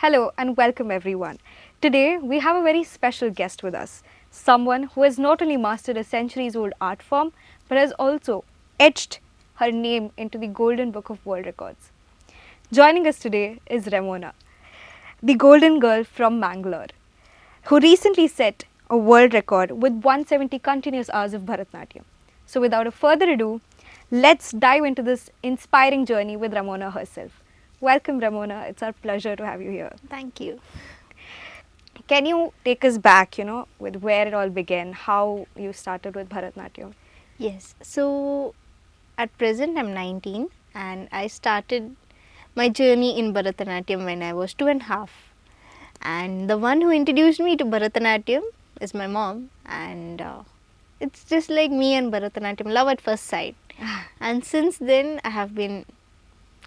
Hello and welcome everyone. Today we have a very special guest with us. Someone who has not only mastered a centuries old art form but has also etched her name into the Golden Book of World Records. Joining us today is Remona, the golden girl from Mangalore, who recently set a world record with 170 continuous hours of Bharatanatyam. So without a further ado, let's dive into this inspiring journey with Remona herself. Welcome Remona, it's our pleasure to have you here. Thank you. Can you take us back, with where it all began, how you started with Bharatanatyam? Yes. So at present I'm 19 and I started my journey in Bharatanatyam when I was 2.5. And the one who introduced me to Bharatanatyam is my mom. And it's just like me and Bharatanatyam, love at first sight. And since then I have been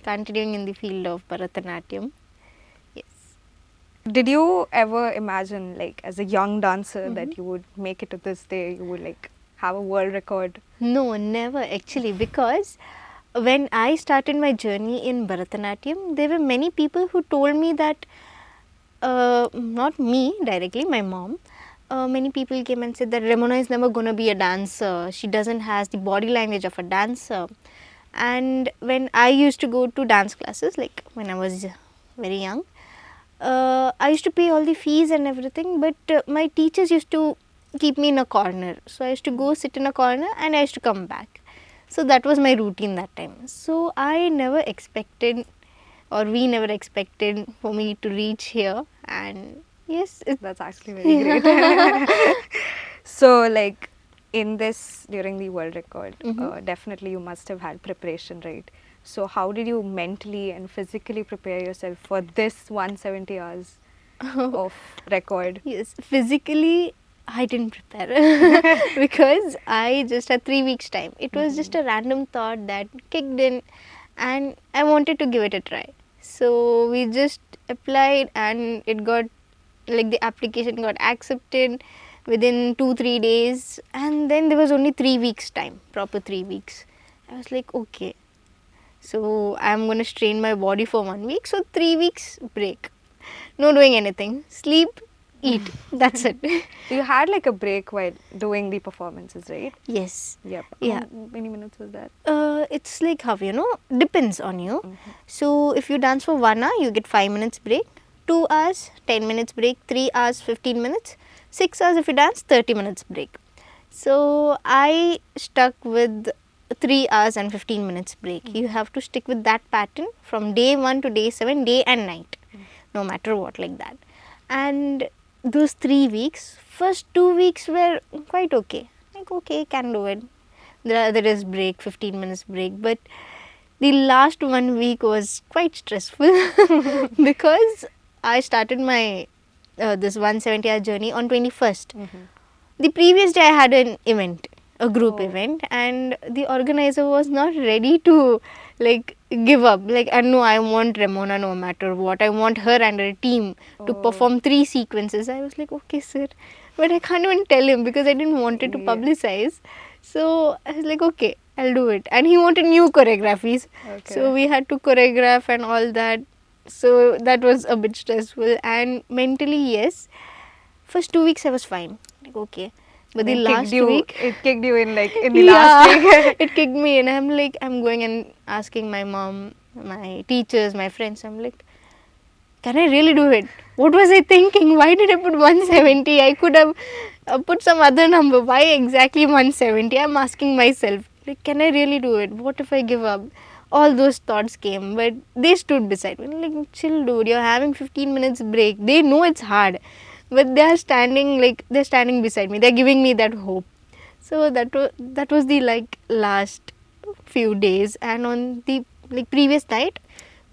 continuing in the field of Bharatanatyam. Yes. Did you ever imagine, like, as a young dancer, that you would make it to this day, you would, like, have a world record? No, never actually, because when I started my journey in Bharatanatyam, there were many people who told me that, not me directly, my mom, many people came and said that Remona is never going to be a dancer. She doesn't has the body language of a dancer. And when I used to go to dance classes, like when I was very young, I used to pay all the fees and everything, but my teachers used to keep me in a corner. So I used to go sit in a corner and I used to come back. So that was my routine that time. So I never expected, or we never expected, for me to reach here. And yes, That's actually very great. So, like, in this, during the world record, definitely you must have had preparation, right? So, how did you mentally and physically prepare yourself for this 170 hours of record? yes, physically I didn't prepare because I just had 3 weeks time. It was just a random thought that kicked in and I wanted to give it a try. So we just applied and it got, like, the application got accepted within 2-3 days, and then there was only 3 weeks time, proper 3 weeks. I was like, okay, so I'm gonna strain my body for 1 week, so 3 weeks break, no doing anything, sleep, eat, that's it. You had like a break while doing the performances, right? Yes. Yep. Yeah. How many minutes was that? It's like how, depends on you. So if you dance for 1 hour, you get 5 minutes break. 2 hours, 10 minutes break. 3 hours, 15 minutes. 6 hours if you dance, 30 minutes break. So I stuck with 3 hours and 15 minutes break. You have to stick with that pattern from day 1 to day 7, day and night, no matter what, like that. And those 3 weeks, first 2 weeks were quite okay. Like, okay, can do it. There is break, 15 minutes break, but the last 1 week was quite stressful because I started my this 170-hour journey on 21st. The previous day I had an event, a group event, and the organizer was not ready to, like, give up. Like, I know I want Remona no matter what. I want her and her team to perform 3 sequences. I was like, okay, sir, but I can't even tell him because I didn't want it to publicize. So I was like, okay, I'll do it. And he wanted new choreographies. So we had to choreograph and all that. So that was a bit stressful. And mentally, yes, first 2 weeks I was fine. Like, okay. But the last week, it kicked you in, like, in the last week. it kicked me in. I'm like, I'm going and asking my mom, my teachers, my friends. I'm like, can I really do it? What was I thinking? Why did I put 170? I could have put some other number. Why exactly 170? I'm asking myself, like, can I really do it? What if I give up? All those thoughts came, but they stood beside me. Like, chill, dude. You're having 15 minutes break. They know it's hard, but they're standing beside me. They're giving me that hope. So that was the, like, last few days. And on the, like, previous night,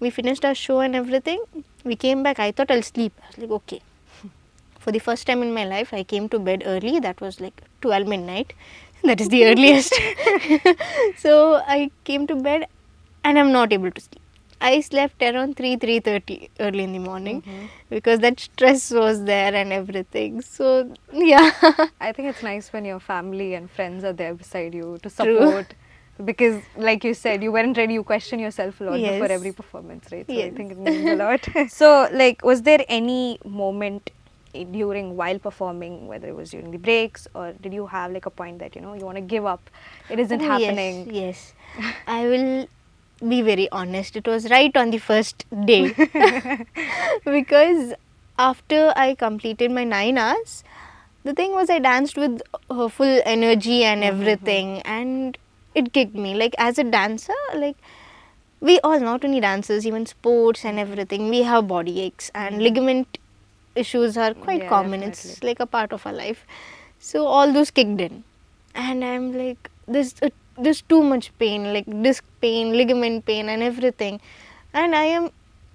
we finished our show and everything. We came back. I thought I'll sleep. I was like, okay. For the first time in my life, I came to bed early. That was like 12 midnight. That is the earliest. So I came to bed and I'm not able to sleep. I slept around 3:30 early in the morning because that stress was there and everything. So, yeah. I think it's nice when your family and friends are there beside you to support Because, like you said, you weren't ready. You question yourself a lot before every Yes. performance, right? So I Yes. think it means a lot. So, like, was there any moment during while performing, whether it was during the breaks, or did you have like a point that you want to give up? It isn't Oh, yes, happening. yes. I will be very honest. It was right on the first day. Because after I completed my 9 hours, the thing was I danced with full energy and everything, and it kicked me. Like, as a dancer, like, we all, not only dancers, even sports and everything, we have body aches and ligament issues are quite Yeah, common. definitely. It's like a part of our life. So all those kicked in, and I'm like, there's too much pain, like disc pain, ligament pain, and everything. And I am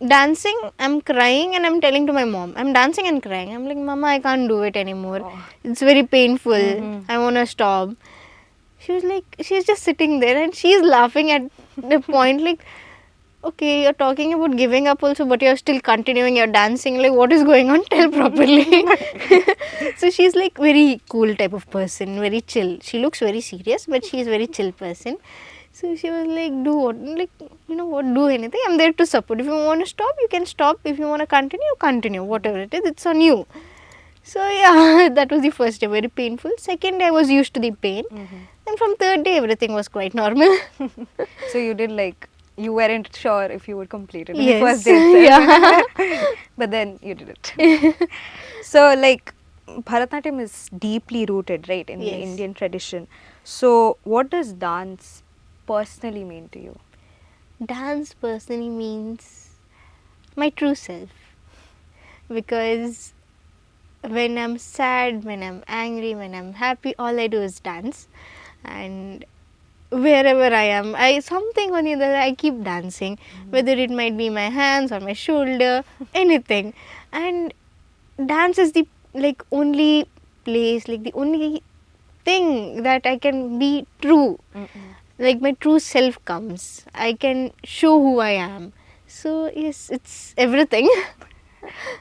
dancing, I'm crying, and I'm telling to my mom, I'm dancing and crying. I'm like, Mama, I can't do it anymore. Oh. It's very painful. I wanna stop. She was like, she's just sitting there and she's laughing at the point, like, okay, you're talking about giving up also, but you're still continuing your dancing. Like, what is going on? Tell properly. So she's like very cool type of person, very chill. She looks very serious, but she's very chill person. So she was like, do what? Like, you know what? Do anything. I'm there to support. If you want to stop, you can stop. If you want to continue, continue. Whatever it is, it's on you. So yeah, that was the first day, very painful. Second day, I was used to the pain, and from third day, everything was quite normal. So you did like you weren't sure if you would complete it in the Yes. first day itself. But then you did it. So like Bharatanatyam is deeply rooted, right, in the Yes. Indian tradition. So what does dance personally mean to you? Dance personally means my true self, because when I'm sad, when I'm angry, when I'm happy, all I do is dance. And wherever I am, I something or the other, I keep dancing, whether it might be my hands or my shoulder, anything. And dance is the like only place, like the only thing that I can be true. Like my true self comes. I can show who I am. So yes, it's everything.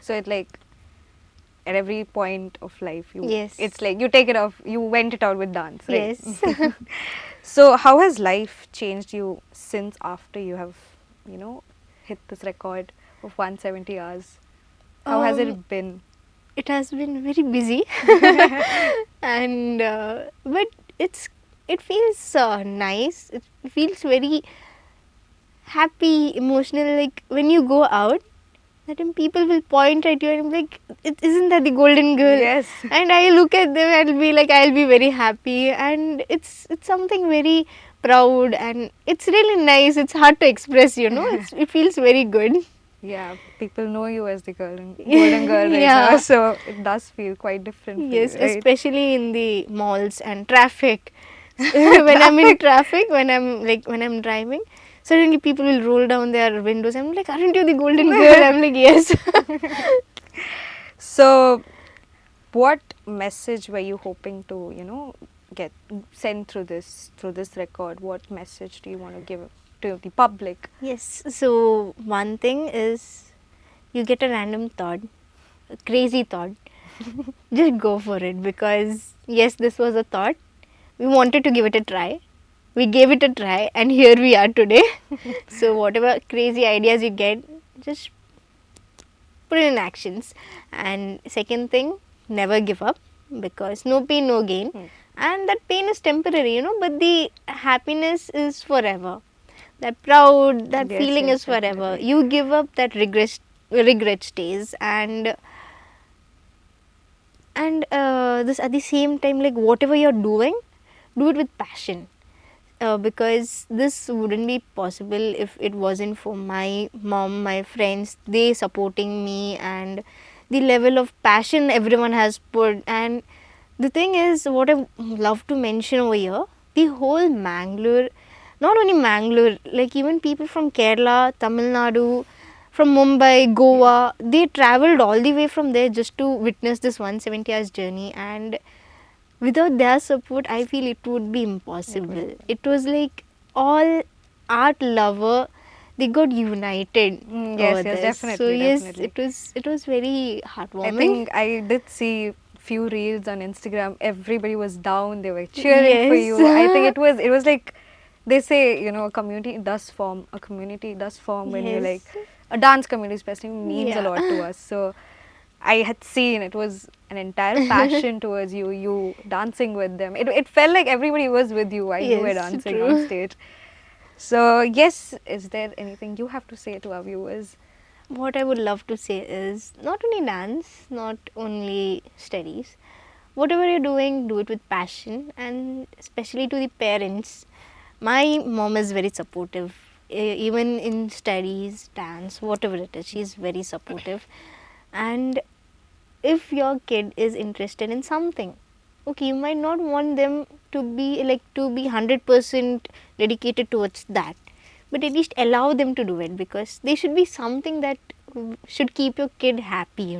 So it like at every point of life you Yes. it's like you take it off, you went it out with dance, right? Yes. So how has life changed you since after you have, hit this record of 170 hours? How has Um, it been? it has been very busy, and but it feels nice. It feels very happy, emotional. Like when you go out, that time people will point at you and I'm like, isn't that the golden girl? Yes. And I look at them and be like, I'll be very happy, and it's something very proud, and it's really nice. It's hard to express, it feels very good. Yeah, people know you as the golden girl right Yeah. now, so it does feel quite different for Yes, you, right? especially in the malls and traffic. When I'm in traffic, when I'm driving, suddenly people will roll down their windows. I'm like, aren't you the golden girl? I'm like, yes. So, what message were you hoping to, get send through this record? What message do you want to give to the public? Yes. So one thing is, you get a random thought, a crazy thought, just go for it, because yes, this was a thought. We wanted to give it a try. We gave it a try, and here we are today. So whatever crazy ideas you get, just put it in actions. And second thing, never give up, because no pain, no gain. And that pain is temporary, but the happiness is forever. That proud, that Yes, feeling yes, is forever. definitely. You give up, that regret stays. And this at the same time, like whatever you're doing, do it with passion. Because this wouldn't be possible if it wasn't for my mom, my friends, they supporting me, and the level of passion everyone has put. And the thing is, what I love to mention over here, the whole Mangalore, not only Mangalore, like even people from Kerala, Tamil Nadu, from Mumbai, Goa, they traveled all the way from there just to witness this 170 hours journey. And without their support, I feel it would be impossible. It was like all art lover, they got united Yes, over yes, this. So definitely, yes, definitely. it was very I heartwarming. think I did see few reels on Instagram. Everybody was down. They were cheering for Yes. you. I think it was like They say, a community does form. A community does form when you like Yes. a dance community, especially means a Yeah. lot to us. So I had seen it was an entire passion towards you. You dancing with them. It felt like everybody was with you while you were Yes, dancing on true. stage. So yes, is there anything you have to say to our viewers? What I would love to say is not only dance, not only studies. Whatever you're doing, do it with passion, and especially to the parents. My mom is very supportive, even in studies, dance, whatever it is. She's very supportive, and if your kid is interested in something, okay, you might not want them to be 100% dedicated towards that, but at least allow them to do it, because they should be something that should keep your kid happy.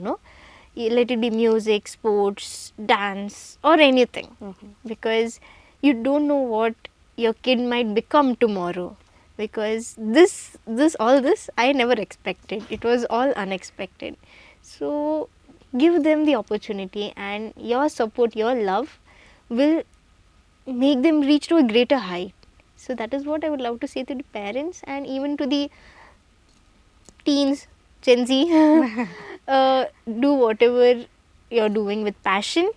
Let it be music, sports, dance, or anything, because you don't know what your kid might become tomorrow, because this I never expected. It was all unexpected. So give them the opportunity, and your support, your love will make them reach to a greater height. So that is what I would love to say to the parents, and even to the teens, Gen Z. Do whatever you're doing with passion,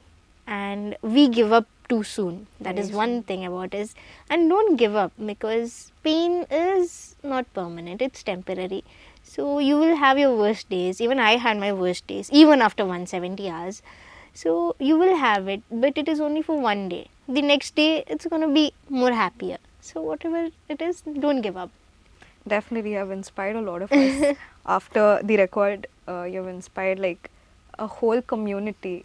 and we give up too soon. That Very is one soon. thing about us. And don't give up, because pain is not permanent, it's temporary. So you will have your worst days. Even I had my worst days, even after 170 hours. So you will have it, but it is only for one day. The next day, it's going to be more happier. So whatever it is, don't give up. Definitely, you have inspired a lot of us. After the record, you've inspired like a whole community,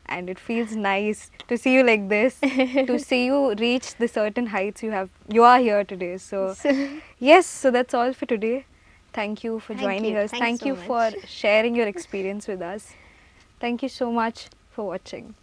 and it feels nice to see you like this, to see you reach the certain heights you are here today. So, So, yes, so that's all for today. Thank you for thank joining you. us. Thanks Thank so you for much. sharing your experience with us. Thank you so much for watching.